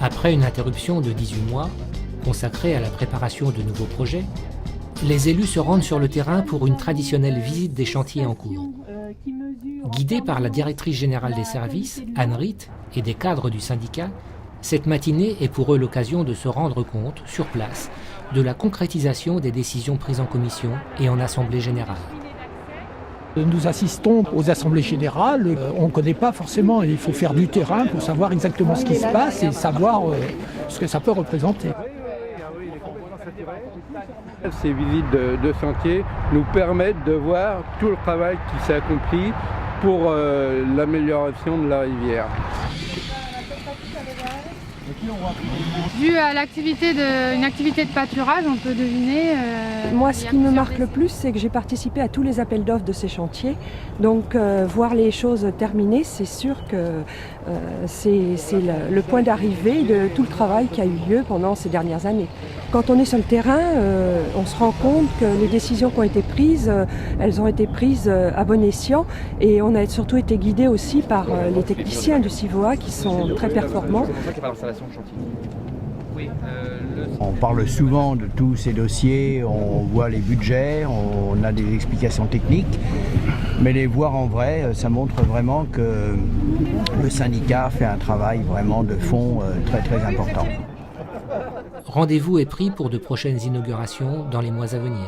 Après une interruption de 18 mois, consacrée à la préparation de nouveaux projets, les élus se rendent sur le terrain pour une traditionnelle visite des chantiers en cours. Guidés par la directrice générale des services, Anne Ritt, et des cadres du syndicat, cette matinée est pour eux l'occasion de se rendre compte, sur place, de la concrétisation des décisions prises en commission et en assemblée générale. Nous assistons aux assemblées générales, on ne connaît pas forcément, il faut faire du terrain pour savoir exactement ce qui se passe et savoir ce que ça peut représenter. Ces visites de chantier nous permettent de voir tout le travail qui s'est accompli pour l'amélioration de la rivière. Dû à une activité de pâturage, on peut deviner... Moi, ce qui me marque le plus, c'est que j'ai participé à tous les appels d'offres de ces chantiers. Donc, voir les choses terminées, c'est sûr que c'est le point d'arrivée de tout le travail qui a eu lieu pendant ces dernières années. Quand on est sur le terrain, on se rend compte que les décisions qui ont été prises, elles ont été prises à bon escient. Et on a surtout été guidés aussi par les techniciens du CIVOA qui sont très performants. On parle souvent de tous ces dossiers, on voit les budgets, on a des explications techniques, mais les voir en vrai, ça montre vraiment que le syndicat fait un travail vraiment de fond très très important. Rendez-vous est pris pour de prochaines inaugurations dans les mois à venir.